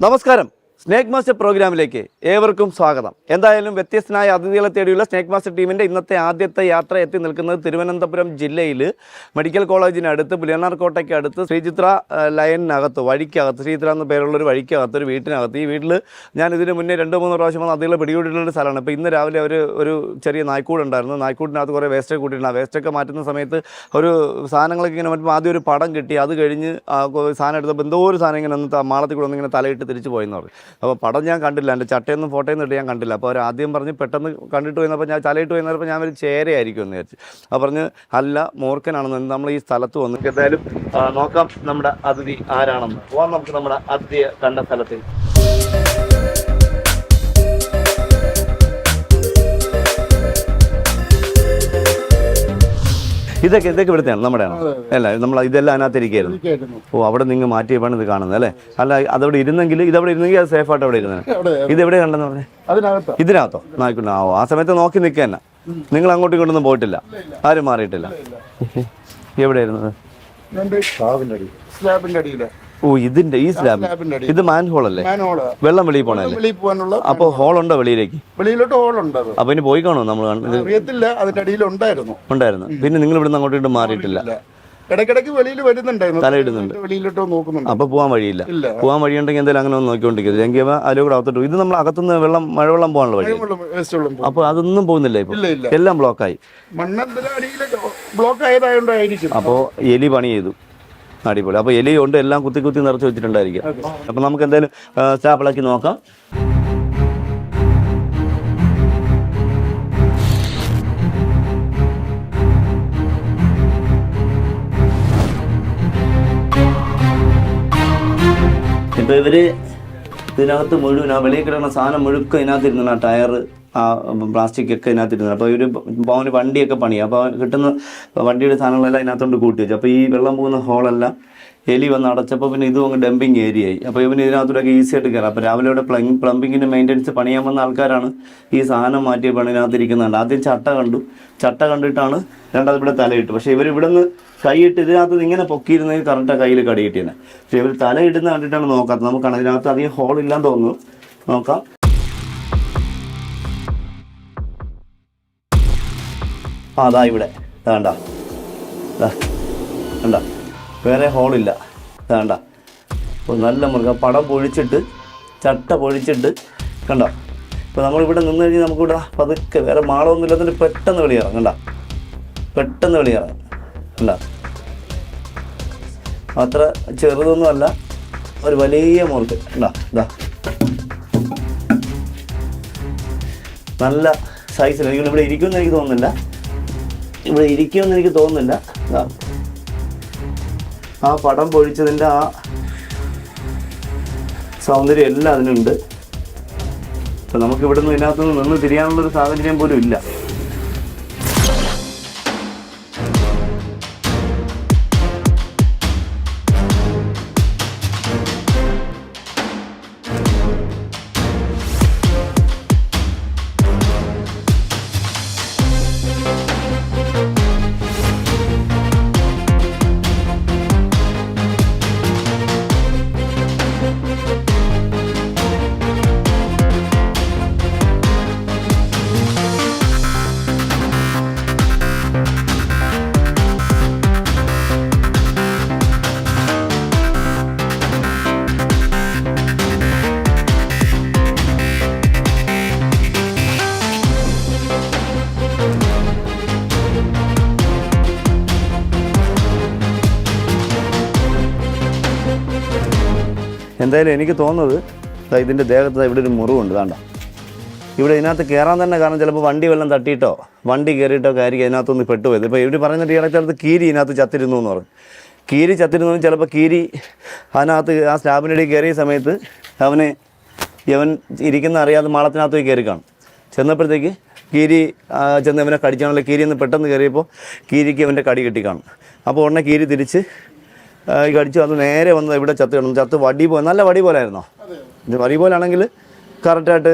നമസ്കാരം. Snake master പ്രോഗ്രാമിലേക്ക് ഏവർക്കും സ്വാഗതം. എന്തായാലും വ്യത്യസ്തനായ അതിഥികളെ തേടിയുള്ള സ്നേക് മാസ്റ്റർ ടീമിൻ്റെ ഇന്നത്തെ ആദ്യത്തെ യാത്ര എത്തി നിൽക്കുന്നത് തിരുവനന്തപുരം ജില്ലയിൽ മെഡിക്കൽ കോളേജിനടുത്ത് പുലിയനാർ കോട്ടയ്ക്ക് അടുത്ത് ശ്രീചിത്ര ലൈനിനകത്ത് വഴിക്കകത്ത് ശ്രീചിത്ര എന്ന പേരുള്ളൊരു വഴിക്കകത്ത് ഒരു വീട്ടിനകത്ത്. ഈ വീട്ടിൽ ഞാൻ ഇതിന് മുന്നേ 2-3 പ്രാവശ്യം വന്ന് അതികളെ പിടികൂടിയിട്ടുള്ളൊരു സ്ഥലമാണ്. ഇപ്പോൾ ഇന്ന് രാവിലെ ഒരു ചെറിയ നായ്ക്കൂടുണ്ടായിരുന്നു. നായ്ക്കൂടിനകത്ത് കുറേ വേസ്റ്റൊക്കെ കൂട്ടിയിട്ടുണ്ട്. ആ വേസ്റ്റൊക്കെ മാറ്റുന്ന സമയത്ത് ഒരു സാധനങ്ങളൊക്കെ ഇങ്ങനെ മറ്റും ആദ്യം ഒരു പടം കിട്ടി. അത് കഴിഞ്ഞ് സാധനം എടുത്തപ്പോൾ എന്തോ ഒരു സാധനം ഇങ്ങനെ ഒന്ന് മാളത്തിൽ കൂടെ ഒന്നിങ്ങനെ തലയിട്ട് തിരിച്ചു പോയെന്ന് പറഞ്ഞു. അപ്പോൾ പടം ഞാൻ കണ്ടില്ല, എൻ്റെ ചട്ടയൊന്നും ഫോട്ടോയൊന്നും ഇട്ട് ഞാൻ കണ്ടില്ല. അപ്പോൾ അവർ ആദ്യം പറഞ്ഞ് പെട്ടെന്ന് കണ്ടിട്ട് പോയിരുന്നപ്പോൾ ഞാൻ തലയിട്ട് പോയിരുന്നപ്പോൾ ഞാൻ ഒരു ചേരയായിരിക്കും എന്ന് വിചാരിച്ചു. അപ്പോൾ പറഞ്ഞ് അല്ല, മൂർഖനാണെന്ന്. നമ്മൾ ഈ സ്ഥലത്ത് വന്നു. എന്തായാലും നോക്കാം നമ്മുടെ അതിഥി ആരാണെന്ന്. പോകാം നമുക്ക് നമ്മുടെ അതിഥിയെ കണ്ട സ്ഥലത്തിൽ. ഇതൊക്കെ ഇവിടുത്തെയാണ്, നമ്മുടെയാണ് അല്ല? നമ്മൾ ഇതെല്ലാം അതിനകത്തിരിക്കുകയായിരുന്നു. ഓ, അവിടെ നിങ്ങൾ മാറ്റിയപ്പോഴാണ് ഇത് കാണുന്നത് അല്ലേ? അല്ല, അതവിടെ ഇരുന്നെങ്കിൽ ഇതവിടെ ഇരുന്നെങ്കിൽ അത് സേഫായിട്ട് അവിടെ ഇരുന്നത്. ഇതെവിടെ കണ്ടെന്ന് പറഞ്ഞേ? ഇതിനകത്തോ? നായിക്കുണ്ടോ? ആ സമയത്ത് നോക്കി നിൽക്കുക തന്നെ. നിങ്ങൾ അങ്ങോട്ടും ഇങ്ങോട്ടൊന്നും പോയിട്ടില്ല, ആരും മാറിയിട്ടില്ല. എവിടെയായിരുന്നത്? ഓ, ഇതിന്റെ ഈ സ്ലാബ് ഇത് മാൻ ഹോൾ അല്ലേ? വെള്ളം വെളിയിൽ പോണല്ലേ? അപ്പൊ ഹോളുണ്ടോ വെളിയിലേക്ക്? വെളിയിലോട്ട് ഹോളുണ്ട്. അപ്പൊ ഇനി പോയി കാണോ? നമ്മൾ അറിയത്തില്ല. അതിന്റെ അടിയിൽ ഉണ്ടായിരുന്നു. പിന്നെ നിങ്ങൾ ഇവിടുന്ന് അങ്ങോട്ട് മാറിയിട്ടില്ല? ഇടയ്ക്കിടയ്ക്ക് വെളിയിൽ വരുന്നുണ്ടായിരുന്നു, തലയിടുന്നുണ്ട്, വെളിയിലോട്ടോ നോക്കുന്നുണ്ട്. അപ്പൊ പോകാൻ വഴിയില്ല. പോകാൻ വഴിയുണ്ടെങ്കിൽ എന്തായാലും അങ്ങനെ ഒന്ന് നോക്കിക്കൊണ്ടിരിക്കുന്നത്. എങ്കിൽ അതിലൂടെ കൂടെ അകത്തോട്ട്. ഇത് നമ്മൾ അകത്തുനിന്ന് മഴവെള്ളം പോകാനുള്ള വഴി. അപ്പൊ അതൊന്നും പോകുന്നില്ല ഇപ്പൊ? എല്ലാം ബ്ലോക്കായി. ബ്ലോക്ക് ആയതായോണ്ടായിരിക്കും. അപ്പോ എലി പണി ചെയ്തു. അടിപൊളി. അപ്പോൾ എലി കൊണ്ട് എല്ലാം കുത്തി നിറച്ച് വെച്ചിട്ടുണ്ടായിരിക്കും. അപ്പം നമുക്ക് എന്തായാലും സ്റ്റാപ്പിളാക്കി നോക്കാം. ഇപ്പോൾ ഇവര് ഇതിനകത്ത് മുഴുവൻ ആ വെളിയിൽ കിടക്കുന്ന സാധനം മുഴുക്കം ഇതിനകത്തിരുന്ന ടയർ, ആ പ്ലാസ്റ്റിക് ഒക്കെ ഇതിനകത്തിരുന്നത്. അപ്പോൾ ഇവർ അവന് വണ്ടിയൊക്കെ പണിയും. അപ്പോൾ കിട്ടുന്ന വണ്ടിയുടെ സാധനങ്ങളെല്ലാം ഇതിനകത്തോണ്ട് കൂട്ടി വെച്ചു. അപ്പോൾ ഈ വെള്ളം പോകുന്ന ഹോളെല്ലാം എലി വന്ന് അടച്ചപ്പോൾ പിന്നെ ഇതും അങ്ങ് ഡംപിങ് ഏരിയയായി. അപ്പോൾ ഇവന് ഇതിനകത്തോടൊക്കെ ഈസി ആയിട്ട് കയറാം. അപ്പോൾ രാവിലെ ഇവിടെ പ്ലംബിങ്ങിൻ്റെ മെയിൻ്റെനൻസ് പണിയാൻ വന്ന ആൾക്കാരാണ് ഈ സാധനം മാറ്റിയ പണിനകത്തിരിക്കുന്നുണ്ട്. ആദ്യം ചട്ട കണ്ടിട്ടാണ് രണ്ടാമത് ഇവിടെ തലയിട്ട്. പക്ഷേ ഇവർ ഇവിടെ നിന്ന് കൈയിട്ട് ഇതിനകത്ത് ഇങ്ങനെ പൊക്കിയിരുന്നെങ്കിൽ കറക്റ്റാണ് കയ്യിൽ കടിയിട്ടേനെ. പക്ഷേ ഇവർ തലയിടുന്ന കണ്ടിട്ടാണ് നോക്കാത്തത്. നമുക്കാണ് ഇതിനകത്ത് അധികം ഹോളില്ലാന്ന് തോന്നുന്നു. നോക്കാം. അതാ ഇവിടെ വേണ്ട, വേണ്ട, വേറെ ഹോളില്ല. വേണ്ട. അപ്പോൾ നല്ല മൃഗം പടം പൊഴിച്ചിട്ട് ചട്ട പൊഴിച്ചിട്ട് കണ്ടോ. ഇപ്പോൾ നമ്മളിവിടെ നിന്ന് കഴിഞ്ഞാൽ നമുക്കിവിടെ പതുക്കെ വേറെ മാളമൊന്നും ഇല്ലാത്തതിന് പെട്ടെന്ന് വെളിയിറങ്ങും. കണ്ട, പെട്ടെന്ന് വെളിയിറങ്ങും. കണ്ട, അത്ര ചെറുതൊന്നും അല്ല, ഒരു വലിയ മുറുക്ക്. കണ്ട, ഇതാ നല്ല സൈസിൽ. ഇവിടെ ഇരിക്കുമെന്ന് എനിക്ക് തോന്നുന്നില്ല. ഇവിടെ ഇരിക്കുമെന്ന് എനിക്ക് തോന്നുന്നില്ല. ആ പടം പൊഴിച്ചതിൻ്റെ ആ സൗന്ദര്യം എല്ലാം അതിനുണ്ട്. അപ്പം നമുക്ക് ഇവിടെ നിന്ന് ഇതിനകത്തുനിന്ന് നിന്ന് തിരിയാനുള്ളൊരു സാഹചര്യം പോലും ഇല്ല. എന്തായാലും എനിക്ക് തോന്നുന്നത് ഇതിൻ്റെ ദേഹത്ത് ഇവിടെ ഒരു മുറിവുണ്ട്. വേണ്ട, ഇവിടെ ഇതിനകത്ത് കയറാൻ തന്നെ കാരണം ചിലപ്പോൾ വണ്ടി വല്ലതും തട്ടിയിട്ടോ വണ്ടി കയറിയിട്ടോ ആയിരിക്കും ഇതിനകത്തൊന്ന് പെട്ടുപോയത്. ഇപ്പോൾ ഇവർ പറയുന്നിട്ട് ഇടയ്ക്കകത്ത് കീരി ഇതിനകത്ത് ചത്തിരുന്നു എന്ന് പറഞ്ഞു. കീരി ചത്തിരുന്നു. ചിലപ്പോൾ കീരി അതിനകത്ത് ആ സ്ലാബിനിടയിൽ കയറിയ സമയത്ത് അവൻ ഇരിക്കുന്ന അറിയാതെ മാളത്തിനകത്ത് പോയി കയറി കാണും. ചെന്നപ്പോഴത്തേക്ക് കീരി ചെന്ന് അവനെ കടിച്ചാണല്ലോ. കീരി ഒന്ന് പെട്ടെന്ന് കയറിയപ്പോൾ കീരിക്ക് അവൻ്റെ കടി കിട്ടി കാണും. അപ്പോൾ ഉടനെ കീരി തിരിച്ച് കടിച്ചു. അത് നേരെ വന്ന് ഇവിടെ ചത്ത് കിടന്നു. ചത്ത് വടി പോലെ, നല്ല വടി പോലെ ആയിരുന്നോ? ഇത് വടി പോലാണെങ്കിൽ കറക്റ്റായിട്ട്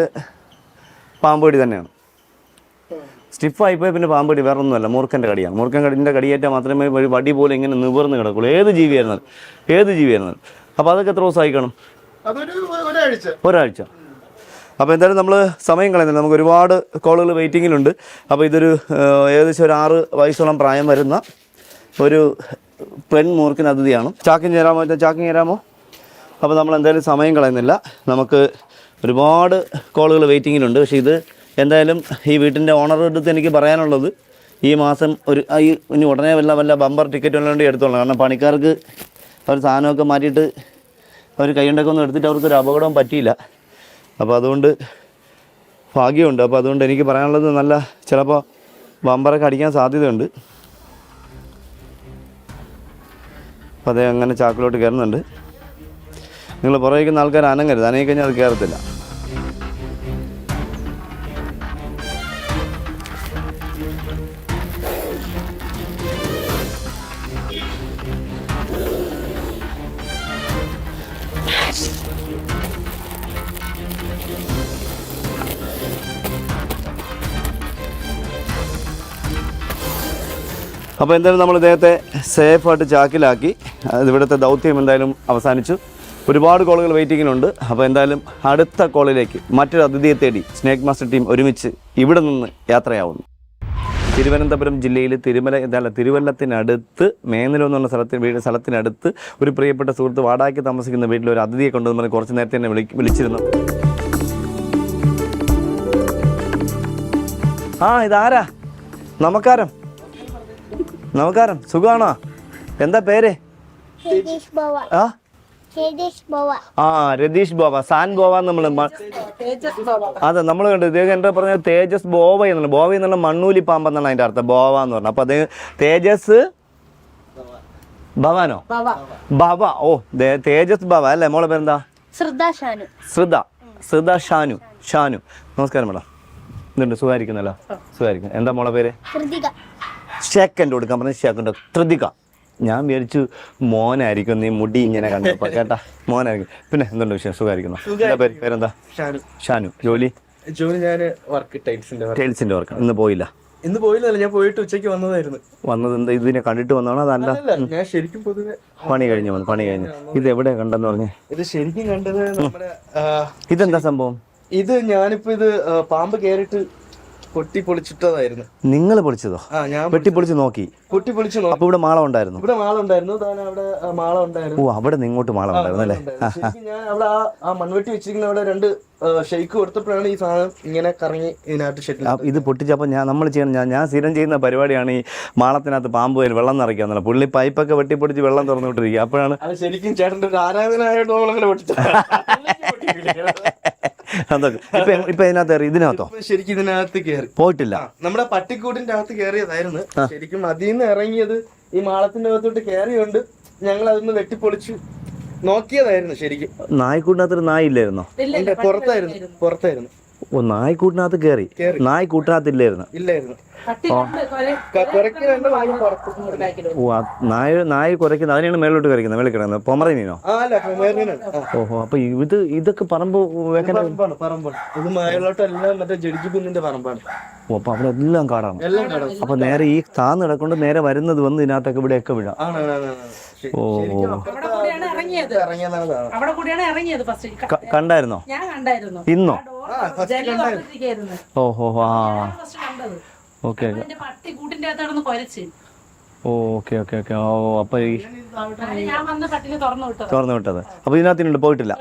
പാമ്പടി തന്നെയാണ്. സ്റ്റിഫായിപ്പോയി പിന്നെ പാമ്പടി വേറെ ഒന്നുമല്ല, മൂർഖൻ്റെ കടിയാണ്. മൂർഖൻ കടിൻ്റെ കടിയേറ്റാൽ മാത്രമേ ഒരു വടി പോലെ ഇങ്ങനെ നിവർന്ന് കിടക്കുള്ളൂ. ഏത് ജീവിയായിരുന്നാലും. അപ്പോൾ അതൊക്കെ എത്ര ദിവസം ആയിക്കണം? അതൊരു ഒരാഴ്ച. അപ്പോൾ എന്തായാലും നമ്മൾ സമയം കളയുന്നില്ല, നമുക്ക് ഒരുപാട് കോളുകൾ വെയിറ്റിങ്ങിലുണ്ട്. അപ്പോൾ ഇതൊരു ഏകദേശം ഒരു 6 വയസ്സോളം പ്രായം വരുന്ന ഒരു പെൺമൂർഖൻ അതിഥിയാണ്. ചാക്കിങ് ചേരാമോ? അപ്പോൾ നമ്മൾ എന്തായാലും സമയം കളയുന്നില്ല, നമുക്ക് ഒരുപാട് കോളുകൾ വെയിറ്റിങ്ങിലുണ്ട്. പക്ഷേ ഇത് എന്തായാലും ഈ വീട്ടിൻ്റെ ഓണറുടെ അടുത്ത് എനിക്ക് പറയാനുള്ളത്, ഈ മാസം ഇനി ഉടനെ വല്ല ബമ്പർ ടിക്കറ്റ് വല്ലതുകൊണ്ട് എടുത്തോളാം. കാരണം പണിക്കാർക്ക് അവർ സാധനമൊക്കെ മാറ്റിയിട്ട് അവർ കൈയുണ്ടൊക്കെ ഒന്നും എടുത്തിട്ട് അവർക്കൊരു അപകടവും പറ്റിയില്ല. അപ്പോൾ അതുകൊണ്ട് ഭാഗ്യമുണ്ട്. അപ്പോൾ അതുകൊണ്ട് എനിക്ക് പറയാനുള്ളത്, നല്ല ചിലപ്പോൾ ബമ്പറൊക്കെ അടിക്കാൻ സാധ്യതയുണ്ട്. അപ്പോൾ അതേ അങ്ങനെ ചാക്കിലോട്ട് കയറുന്നുണ്ട്. നിങ്ങൾ പുറകിക്കുന്ന ആൾക്കാർ അനങ്ങരുത്, അനങ്ങിക്കഴിഞ്ഞാൽ അത് കയറത്തില്ല. അപ്പോൾ എന്തായാലും നമ്മൾ ഇദ്ദേഹത്തെ സേഫായിട്ട് ചാക്കിലാക്കി. ഇവിടുത്തെ ദൗത്യം എന്തായാലും അവസാനിച്ചു. ഒരുപാട് കോളുകൾ വെയിറ്റിങ്ങിലുണ്ട്. അപ്പോൾ എന്തായാലും അടുത്ത കോളിലേക്ക് മറ്റൊരു അതിഥിയെ തേടി സ്നേക്ക് മാസ്റ്റർ ടീം ഒരുമിച്ച് ഇവിടെ നിന്ന് യാത്രയാവുന്നു. തിരുവനന്തപുരം ജില്ലയിൽ തിരുവല്ലത്തിനടുത്ത് മേനലോ എന്നുള്ള സ്ഥലത്തിനടുത്ത് ഒരു പ്രിയപ്പെട്ട സുഹൃത്ത് വാടകയ്ക്ക് താമസിക്കുന്ന വീട്ടിൽ ഒരു അതിഥിയെ കൊണ്ടുവന്ന് പറഞ്ഞ് കുറച്ച് നേരത്തെ എന്നെ വിളിച്ചിരുന്നു. ഇതാരാ? നമസ്കാരം. സുഖമാണോ? എന്താ പേര്? രതീഷ് ബോവ, സാൻ ബോവ നമ്മൾ അതെ നമ്മൾ കണ്ടു. ഇദ്ദേഹം എന്താ പറഞ്ഞത്? തേജസ് ബോവ എന്നുള്ള, ബോവ എന്നുള്ള മണ്ണൂലി പാമ്പെന്നാണ് അതിന്റെ അർത്ഥം, ബോവ എന്ന് പറഞ്ഞത്. അപ്പൊ അദ്ദേഹം തേജസ് ഭവാനോ ഭവ, തേജസ് ഭവ അല്ലേ? മോളെ പേരെന്താ? ശ്രുത ഷാനു. നമസ്കാരം മേഡം. ഇതുണ്ട്, സുഖമായിരിക്കുന്നല്ലോ? സുഖമായിരിക്കും. എന്താ മോളെ പേര്? ഷേക്കൻ്റെ കൊടുക്കാൻ പറഞ്ഞ ഷേക്കൻ്റെ ത്രിതിക. ഞാൻ വിചാരിച്ചു മോനായിരിക്കും, നീ മുടി ഇങ്ങനെ കണ്ടപ്പോൾ കേട്ടാ, മോനായിരിക്കും. പിന്നെ എന്തുണ്ട് വിഷയം? സുഖമായിരിക്കുന്നു. പേരെന്താ? ഷാനു. ജോലി ഞാൻ വർക്ക് ടൈൽസിന്റെ വർക്ക്. ഇന്ന് പോയില്ല? ഞാൻ പോയിട്ട് ഉച്ചയ്ക്ക് വന്നത്. എന്താ ഇതിനെ കണ്ടിട്ട് വന്നതാണോ? അതല്ല, ഞാൻ ശരിക്കും പൊതുവെ പണി കഴിഞ്ഞു. ഇത് എവിടെ കണ്ടെന്ന് പറഞ്ഞേ? ഇത് ശരിക്കും കണ്ടത് നമ്മുടെ ഇതെന്താ സംഭവം? ഇത് ഞാനിപ്പോ ഇത് പാമ്പ് കേറിട്ട് പൊട്ടി പൊളിച്ചിട്ടതായിരുന്നു. നിങ്ങൾ പൊളിച്ചതോ? ഞാൻ പൊളിച്ച് നോക്കി. അപ്പൊ ഇവിടെ മാളം ഉണ്ടായിരുന്നു? അവിടെ മാളം ഉണ്ടായിരുന്നു. അവിടെ നിങ്ങോട്ട് മാളം ഉണ്ടായിരുന്നു അല്ലേ? ഞാൻ അവിടെ ആ മൺവെട്ടി വെച്ചിരിക്കുന്ന അവിടെ 2 ഷെയ്ക്ക് കൊടുത്തപ്പോഴാണ് ഈ സാധനം ഇങ്ങനെ കറങ്ങി ഇതിനകത്ത് ഷെട്ടിൽ. ഇത് പൊട്ടിച്ചപ്പോൾ ഞാൻ സ്ഥിരം ചെയ്യുന്ന പരിപാടിയാണ് ഈ മാളത്തിനകത്ത് പാമ്പ് വെള്ളം നിറയ്ക്കാന്നുള്ള. പുള്ളി പൈപ്പൊക്കെ വെട്ടിപ്പൊടിച്ച് വെള്ളം തുറന്നു വിട്ടിരിക്കുക. അപ്പോഴാണ് അത് ശരിക്കും ചേട്ടൻ്റെ ഒരു ആരാധനായിട്ട് നമ്മളങ്ങനെ പൊട്ടിച്ച. ഇപ്പൊ ഇതിനകത്തോ? ശരിക്കും ഇതിനകത്ത് കയറി പോയിട്ടില്ല. നമ്മുടെ പട്ടിക്കൂട്ടിന്റെ അകത്ത് കയറിയതായിരുന്നു. ശരിക്കും അതിൽ നിന്ന് ഇറങ്ങിയത് ഈ മാളത്തിന്റെ അകത്തോട്ട് കയറിയോണ്ട് ഞങ്ങൾ അതൊന്ന് വെട്ടിപ്പൊളിച്ചു നോക്കിയതായിരുന്നു. ശരിക്കും നായ്ക്കൂട്ടിനകത്തൊരു നായ ഇല്ലായിരുന്നോ? പുറത്തായിരുന്നു. നായ്ക്കൂട്ടിനകത്ത് കയറി. നായ്ക്കൂട്ടിനകത്ത് ഇല്ലായിരുന്നു. നായ കുരയ്ക്കുന്നത് അതിനാണ് മേലോട്ട് കറിക്കുന്നത്. മേളിൽ കിടക്കുന്നത് പൊമറേനിയനോ? ഓഹോ. അപ്പൊ ഇതൊക്കെ പറമ്പ് പറമ്പാണ്. അപ്പൊ അവിടെ എല്ലാം കാടാണ്. അപ്പൊ നേരെ ഈ താന്ന് കിടക്കൊണ്ട് നേരെ വരുന്നത് വന്ന് ഇതിനകത്തൊക്കെ ഇവിടെയൊക്കെ വിടാം. കണ്ടായിരുന്നോ? ഇന്നോ? ഓഹോ. ഓക്കെ. അപ്പൊ തുറന്നു വിട്ടത്. അപ്പൊ ഇതിനകത്ത് പോയിട്ടില്ല.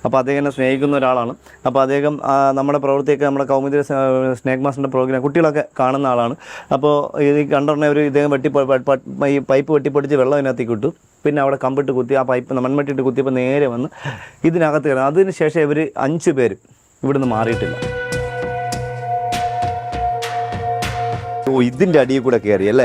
അപ്പൊ അദ്ദേഹം എന്നെ സ്നേഹിക്കുന്ന ഒരാളാണ്. അപ്പൊ അദ്ദേഹം നമ്മുടെ പ്രവൃത്തിയൊക്കെ നമ്മുടെ കൗമുദി സ്നേക്ക് മാസ്റ്ററിന്റെ പ്രോഗ്രാം കുട്ടികളൊക്കെ കാണുന്ന ആളാണ്. അപ്പോൾ ഇത് കണ്ടുടനെ ഇദ്ദേഹം ഈ പൈപ്പ് വെട്ടിപ്പൊടിച്ച് വെള്ളം ഇതിനകത്തേക്ക് ഇട്ടു. പിന്നെ അവിടെ കമ്പിട്ട് കുത്തി ആ പൈപ്പ് മൺമട്ടിട്ട് കുത്തിയപ്പോൾ നേരെ വന്ന് ഇതിനകത്ത് കയറി. അതിന് ശേഷം ഇവർ 5 പേര് ഇവിടുന്ന് മാറിയിട്ടില്ല. ഇതിന്റെ അടിയിൽ കൂടെ കയറി അല്ലേ?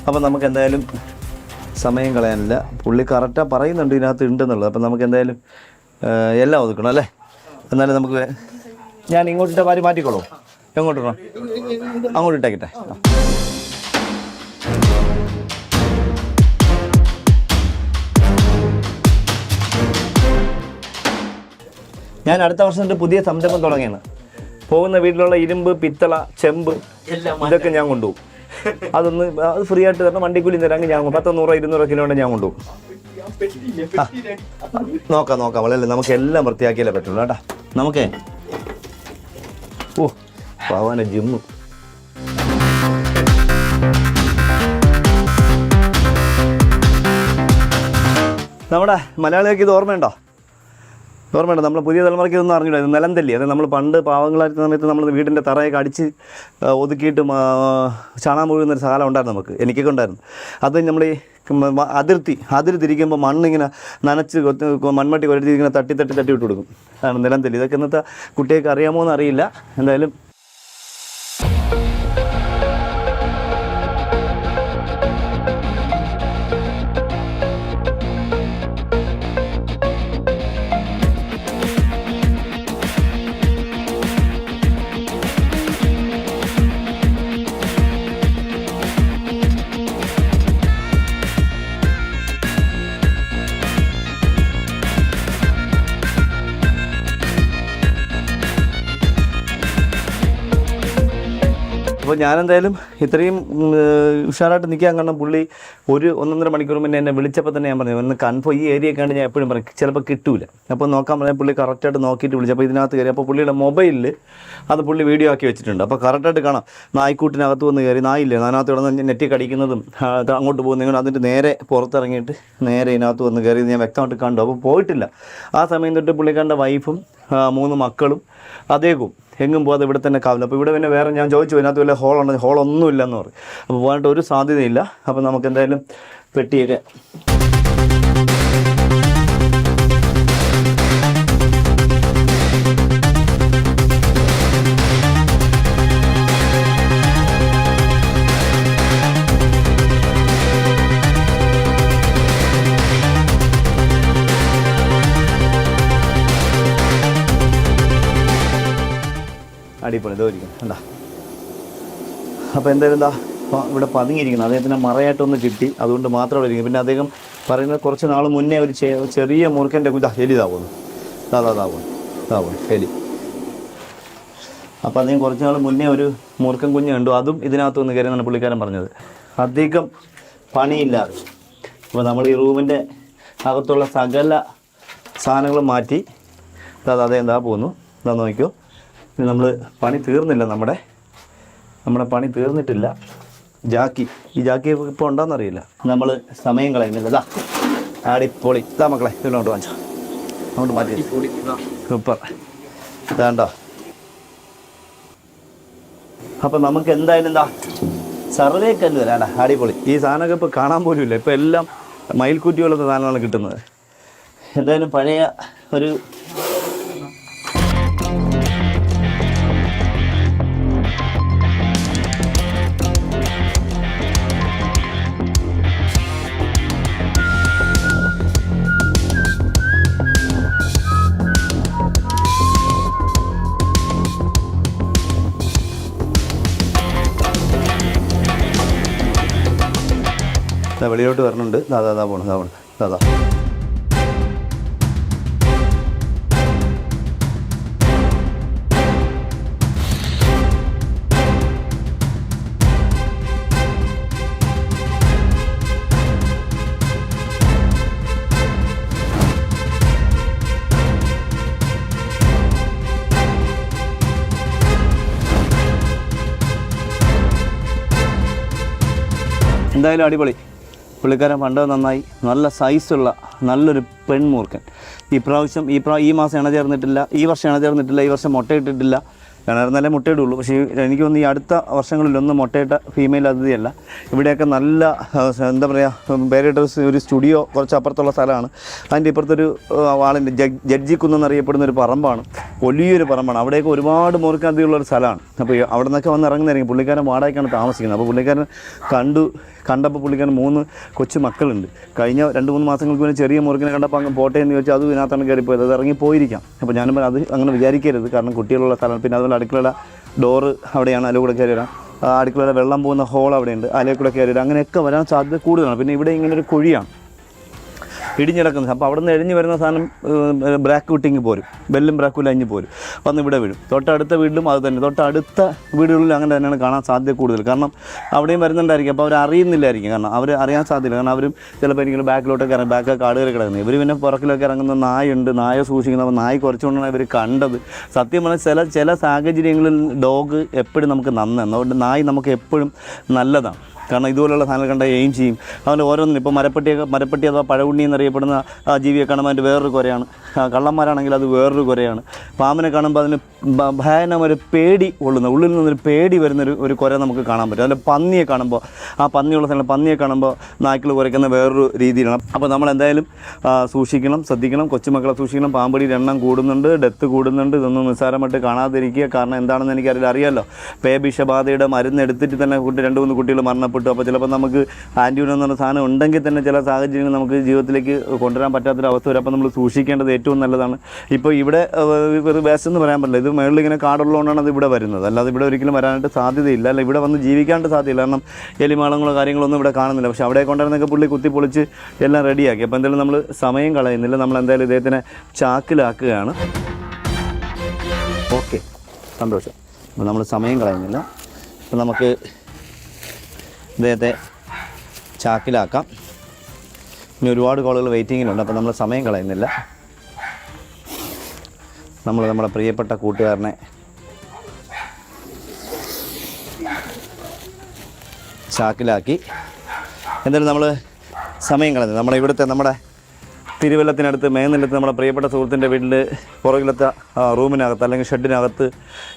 അപ്പം നമുക്ക് എന്തായാലും സമയം കളയാനില്ല. പുള്ളി കറക്റ്റാണ് പറയുന്നുണ്ട് ഇതിനകത്ത് ഉണ്ടെന്നുള്ളത്. അപ്പം നമുക്ക് എന്തായാലും എല്ലാം ഒതുക്കണം അല്ലേ? എന്നാലും നമുക്ക് ഞാൻ ഇങ്ങോട്ടിട്ട വാരി മാറ്റിക്കോളൂ. എങ്ങോട്ടിടണം? അങ്ങോട്ട് ഇട്ടേക്കട്ടെ. ഞാൻ അടുത്ത വർഷം പുതിയ സംരംഭം തുടങ്ങിയാണ്. പോകുന്ന വീട്ടിലുള്ള ഇരുമ്പ്, പിത്തള, ചെമ്പ് ഇതൊക്കെ ഞാൻ കൊണ്ടുപോകും. അത് ഫ്രീ ആയിട്ട് തരണം, വണ്ടിക്കൂലി തരാമെങ്കിൽ ഞാൻ 100-200 കിലോ ഞാൻ കൊണ്ടുപോകും. നോക്കാം വളരെ നമുക്ക് എല്ലാം വൃത്തിയാക്കിയാലേ പറ്റുള്ളൂ കേട്ടാ. നമുക്കേ പാവാന ജിമ്മ്. നമ്മുടെ മലയാളികൾക്ക് ഇത് ഓർമ്മയുണ്ടോ? നമ്മൾ പുതിയ തലമുറയ്ക്ക് ഇതൊന്നും അറിഞ്ഞില്ല. ഇത് നിലന്തല്ലി. അത് നമ്മൾ പണ്ട് പാവങ്ങളായിരുന്ന സമയത്ത് നമ്മൾ വീടിൻ്റെ തറയൊക്കെ അടിച്ച് ഒതുക്കിയിട്ട് ചാണാൻ മുഴുകുന്നൊരു സാധനം ഉണ്ടായിരുന്നു നമുക്ക്, എനിക്കൊക്കെ ഉണ്ടായിരുന്നു. അത് നമ്മൾ ഈ അതിർത്തി ഇരിക്കുമ്പോൾ മണ്ണിങ്ങനെ നനച്ച് മൺമട്ടി കൊരട്ടി ഇങ്ങനെ തട്ടി വിട്ട് കൊടുക്കും. അതാണ് നിലന്തല്ലി. ഇതൊക്കെ ഇന്നത്തെ കുട്ടികൾക്ക് അറിയാമോ എന്ന് അറിയില്ല. എന്തായാലും അപ്പോൾ ഞാനെന്തായാലും ഇത്രയും ഉഷാറായിട്ട് നിൽക്കാൻ കാരണം പുള്ളി 1-1.5 മണിക്കൂർ മുന്നേ എന്നെ വിളിച്ചപ്പോൾ തന്നെ ഞാൻ പറഞ്ഞു ഒന്ന് കൺഫേം ഈ ഏരിയയൊക്കെയാണ്. ഞാൻ എപ്പോഴും പറയും ചിലപ്പോൾ കിട്ടൂല. അപ്പോൾ നോക്കാൻ പറഞ്ഞാൽ പുള്ളി കറക്റ്റായിട്ട് നോക്കിയിട്ട് വിളിച്ചു. അപ്പോൾ ഇതിനകത്ത് കയറി അപ്പോൾ പുള്ളിയുടെ മൊബൈലിൽ അത് പുള്ളി വീഡിയോ ആക്കി വെച്ചിട്ടുണ്ട്. അപ്പോൾ കറക്റ്റായിട്ട് കാണാം നായ്ക്കൂട്ടിനകത്ത് വന്ന് കയറി, നായില്ലേ അതിനകത്ത് കിടന്ന് നെറ്റി കടിക്കുന്നതും അങ്ങോട്ട് പോകുന്ന അതിൻ്റെ നേരെ പുറത്തിറങ്ങിയിട്ട് നേരെ ഇതിനകത്ത് വന്ന് കയറി ഞാൻ വ്യക്തമായിട്ട് കണ്ടു. അപ്പോൾ പോയിട്ടില്ല. ആ സമയം തൊട്ട് പുള്ളിക്കാരൻ്റെ വൈഫും 3 മക്കളും അതേക്കും എങ്ങും പോകാതെ ഇവിടെ തന്നെ കാവില്ല. അപ്പോൾ ഇവിടെ പിന്നെ വേറെ ഞാൻ ചോദിച്ചു ഇതിനകത്ത് വല്ല ഹോളൊന്നും ഇല്ലെന്ന് പറയും. അപ്പോൾ പോകാനായിട്ട് ഒരു സാധ്യതയില്ല. അപ്പോൾ നമുക്ക് എന്തായാലും പെട്ടിയൊക്കെ അടിപൊളി ഇതായിരിക്കും എന്താ. അപ്പോൾ എന്തായാലും എന്താ ഇവിടെ പതുങ്ങിയിരിക്കുന്നത് അദ്ദേഹത്തിന് മറയായിട്ടൊന്ന് കിട്ടി, അതുകൊണ്ട് മാത്രം അവിടെ ഇരിക്കും. പിന്നെ അദ്ദേഹം പറയുന്നത് കുറച്ച് നാൾ മുന്നേ ഒരു ചെറിയ മുറുക്കൻ്റെ എലി ഇതാവുന്നു എലി. അപ്പോൾ അദ്ദേഹം കുറച്ച് നാൾ മുന്നേ ഒരു മുറുക്കൻ കുഞ്ഞ് കണ്ടു, അതും ഇതിനകത്ത് വന്ന് കയറിയെന്നാണ് പുള്ളിക്കാരൻ പറഞ്ഞത്. അധികം പണിയില്ലാതെ അപ്പോൾ നമ്മൾ ഈ റൂമിൻ്റെ അകത്തുള്ള സകല സാധനങ്ങളും മാറ്റി അതേ എന്താ പോകുന്നു. എന്താ നോക്കിയോ, നമ്മൾ പണി തീർന്നില്ല, നമ്മുടെ പണി തീർന്നിട്ടില്ല. ഈ ജാക്കി ഇപ്പോൾ ഉണ്ടോയെന്നറിയില്ല. നമ്മൾ സമയം കളയുന്നില്ല. ഇതാ അടിപൊളി. ഇതാ മക്കളെ ഇതിലോട്ട് വാങ്ങിച്ചോ, അങ്ങോട്ട് മാറ്റി. സൂപ്പർ. ഇതാണ്ടോ. അപ്പോൾ നമുക്ക് എന്തായാലും എന്താ സർവേ കല്ല് വരാടാ. അടിപൊളി. ഈ സാധനമൊക്കെ ഇപ്പോൾ കാണാൻ പോലും ഇല്ല. ഇപ്പോൾ എല്ലാം മയിൽക്കുറ്റി പോലത്തെ സാധനമാണ് കിട്ടുന്നത്. എന്തായാലും പഴയ ഒരു വെളിയിലോട്ട് വരുന്നുണ്ട്. ദാദാ പോണു ദാദാ. എന്തായാലും അടിപൊളി. പുള്ളിക്കാരൻ പണ്ട് നന്നായി, നല്ല സൈസുള്ള നല്ലൊരു പെൺമൂർക്കൻ. ഈ മാസം ഇണചേർന്നിട്ടില്ല, ഈ വർഷം ഇണചേർന്നിട്ടില്ല, ഈ വർഷം മുട്ടയിട്ടിട്ടില്ല. കിണർന്നല്ലേ മുട്ടയിടുള്ളൂ. പക്ഷേ എനിക്ക് തോന്നുന്നു ഈ അടുത്ത വർഷങ്ങളിലൊന്നും മുട്ടയിട്ട ഫീമെയിൽ അതിഥിയല്ല. ഇവിടെയൊക്കെ നല്ല എന്താ പറയുക, പേരിട്ട ഒരു സ്റ്റുഡിയോ കുറച്ച് അപ്പുറത്തുള്ള സ്ഥലമാണ്. അതിൻ്റെ ഇപ്പുറത്തൊരു ആളിൻ്റെ ജഡ്ജിക്കുന്നറിയപ്പെടുന്ന ഒരു പറമ്പാണ്, വലിയൊരു പറമ്പാണ്. അവിടെയൊക്കെ ഒരുപാട് മുറുക്കധികമുള്ളൊരു സ്ഥലമാണ്. അപ്പോൾ അവിടെ നിന്നൊക്കെ വന്ന് ഇറങ്ങുന്നതായിരിക്കും. പുള്ളിക്കാരൻ വാടകയ്ക്കാണ് താമസിക്കുന്നത്. അപ്പോൾ പുള്ളിക്കാരൻ കണ്ടപ്പോൾ പുള്ളിക്കാരൻ 3 കൊച്ചു മക്കളുണ്ട്. കഴിഞ്ഞ 2-3 മാസങ്ങൾക്ക് മുന്നേ ചെറിയ മുറുക്കിനെ കണ്ടപ്പോൾ അങ്ങ് പോട്ടെ എന്ന് ചോദിച്ചാൽ അത് ഇതിനകത്താണ് കയറിപ്പോയത്. അത് ഇറങ്ങി പോയിരിക്കാം. അപ്പോൾ ഞാനും അത് അങ്ങനെ വിചാരിക്കരുത്, കാരണം കുട്ടികളുള്ള സ്ഥലമാണ്. പിന്നെ അതുപോലെ അടുക്കളയുടെ ഡോറ് അവിടെയാണ്, അതിൽ കൂടെ കയറി വരാം. അടുക്കളയുടെ വെള്ളം പോകുന്ന ഹോൾ അവിടെയുണ്ട്, അതിൽ കൂടെ കയറി വരാം. അങ്ങനെയൊക്കെ വരാൻ സാധ്യത കൂടുതലാണ്. പിന്നെ ഇവിടെ ഇങ്ങനൊരു കുഴിയാണ്. ഇടിഞ്ഞിടക്കുന്നത്. അപ്പോൾ അവിടെ നിന്ന് എഴിഞ്ഞ് വരുന്ന സാധനം ബ്രാക്ക് വിട്ടിങ്ങ് പോരും, ബെല്ലും ബ്രാക്കും അഞ്ഞ് പോരും, വന്ന് ഇവിടെ വീഴും. തൊട്ടടുത്ത വീട്ടിലും അത് തന്നെ, തൊട്ടടുത്ത വീടുകളിലും അങ്ങനെ തന്നെയാണ് കാണാൻ സാധ്യത കൂടുതൽ. കാരണം അവിടെയും വരുന്നുണ്ടായിരിക്കും, അപ്പോൾ അവർ അറിയുന്നില്ലായിരിക്കും. കാരണം അവർ അറിയാൻ സാധ്യത, കാരണം അവരും ചിലപ്പോൾ എനിക്ക് ബാക്കിലോട്ടൊക്കെ ഇറങ്ങി, ബാക്ക് കാട് കയറി കിടക്കുന്നത്. ഇവർ പിന്നെ പുറക്കിലൊക്കെ ഇറങ്ങുന്ന നായുണ്ട്, നായ സൂക്ഷിക്കുന്നത്. അപ്പോൾ നായ കുറച്ചുകൊണ്ടാണ് ഇവർ കണ്ടത്. സത്യം പറഞ്ഞാൽ ചില സാഹചര്യങ്ങളിൽ ഡോഗ് എപ്പോഴും നമുക്ക് നന്നാണ്. അതുകൊണ്ട് നായ് നമുക്ക് എപ്പോഴും നല്ലതാണ്. കാരണം ഇതുപോലുള്ള സാധനങ്ങൾ കണ്ട എയിം ചെയ്യും. അവൻ്റെ ഓരോന്നിനും ഇപ്പോൾ മരപ്പട്ടി അഥവാ പഴകുണ്ണി എന്നറിയപ്പെടുന്ന ആ ജീവിയെ കാണുമ്പോൾ അതിൻ്റെ വേറൊരു കുരയാണ്. കള്ളന്മാരാണെങ്കിൽ അത് വേറൊരു കുരയാണ്. പാമ്പിനെ കാണുമ്പോൾ അതിന് ഭയാനമൊരു പേടി കൊള്ളുന്ന, ഉള്ളിൽ നിന്നൊരു പേടി വരുന്നൊരു കുര നമുക്ക് കാണാൻ പറ്റും. അതിൽ പന്നിയെ കാണുമ്പോൾ, ആ പന്നിയുള്ള സ്ഥലം പന്നിയെ കാണുമ്പോൾ നായ്ക്കൾ കുരയ്ക്കുന്ന വേറൊരു രീതിയിലാണ്. അപ്പോൾ നമ്മൾ എന്തായാലും സൂക്ഷിക്കണം, ശ്രദ്ധിക്കണം, കൊച്ചുമക്കളെ സൂക്ഷിക്കണം. പാമ്പടിയുടെ എണ്ണം കൂടുന്നുണ്ട്, ഡെത്ത് കൂടുന്നുണ്ട്. ഇതൊന്നും നിസ്സാരമായിട്ട് കാണാതിരിക്കുക. കാരണം എന്താണെന്ന് എനിക്കറിയാമല്ലോ. പേവിഷബാധയുടെ മരുന്ന് എടുത്തിട്ട് തന്നെ 2-3 കുട്ടികൾ മരണപ്പെട്ടു. അപ്പോൾ ചിലപ്പോൾ നമുക്ക് ആൻറ്റിബയോട്ടിക് എന്ന് പറഞ്ഞ സാധനം ഉണ്ടെങ്കിൽ തന്നെ ചില സാഹചര്യങ്ങൾ നമുക്ക് ജീവിതത്തിലേക്ക് കൊണ്ടുവരാൻ പറ്റാത്തൊരവസ്ഥ വരും. അപ്പോൾ നമ്മൾ സൂക്ഷിക്കേണ്ടത് ഏറ്റവും നല്ലതാണ്. ഇപ്പോൾ ഇവിടെ വേസ്റ്റ് എന്ന് പറയാൻ പറ്റില്ല. ഇത് മേളിൽ ഇങ്ങനെ കാടുള്ളതുകൊണ്ടാണ് അത് ഇവിടെ വരുന്നത്. അല്ലാതെ ഇവിടെ ഒരിക്കലും വരാനായിട്ട് സാധ്യതയില്ല. അല്ല, ഇവിടെ വന്ന് ജീവിക്കാണ്ട് സാധ്യതയില്ല. കാരണം എലിമാളങ്ങളോ കാര്യങ്ങളൊന്നും ഇവിടെ കാണുന്നില്ല. പക്ഷേ അവിടെ കൊണ്ടുവരുന്നൊക്കെ പുള്ളി കുത്തിപ്പൊളിച്ച് എല്ലാം റെഡിയാക്കി. അപ്പോൾ എന്തായാലും നമ്മൾ സമയം കളയുന്നില്ല. നമ്മൾ എന്തായാലും ഇദ്ദേഹത്തിനെ ചാക്കിലാക്കുകയാണ്. ഓക്കെ, സന്തോഷം. അപ്പോൾ നമ്മൾ സമയം കളയുന്നില്ല. അപ്പോൾ നമുക്ക് ഇദ്ദേഹത്തെ ചാക്കിലാക്കാം. ഇനി ഒരുപാട് കോളുകൾ വെയിറ്റിങ്ങിലുണ്ട്. അപ്പോൾ നമ്മൾ സമയം കളയുന്നില്ല. നമ്മൾ നമ്മുടെ പ്രിയപ്പെട്ട കൂട്ടുകാരനെ ചാക്കിലാക്കി. എന്തായാലും നമ്മൾ സമയം കളഞ്ഞു. നമ്മുടെ തിരുവല്ലത്തിനടുത്ത് മേന്നിലത്ത് നമ്മുടെ പ്രിയപ്പെട്ട സുഹൃത്തിൻ്റെ വീട്ടിൽ പുറകിലത്തെ റൂമിനകത്ത് അല്ലെങ്കിൽ ഷെഡിനകത്ത്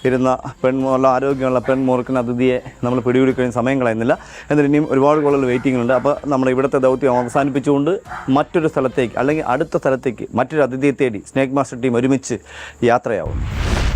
ഇരുന്ന നല്ല ആരോഗ്യമുള്ള പെൺമുറുക്കുന്ന അതിഥിയെ നമ്മൾ പിടികൂടിക്കഴിഞ്ഞ് സമയം കളയുന്നില്ല. എന്നിട്ട് ഇനിയും ഒരുപാട് കോളുകൾ വെയിറ്റിങ്ങിലുണ്ട്. അപ്പോൾ നമ്മുടെ ഇവിടുത്തെ ദൗത്യം അവസാനിപ്പിച്ചുകൊണ്ട് മറ്റൊരു സ്ഥലത്തേക്ക് അല്ലെങ്കിൽ അടുത്ത സ്ഥലത്തേക്ക് മറ്റൊരു അതിഥിയെ തേടി സ്നേക്ക് മാസ്റ്റർ ടീം ഒരുമിച്ച് യാത്രയാവും.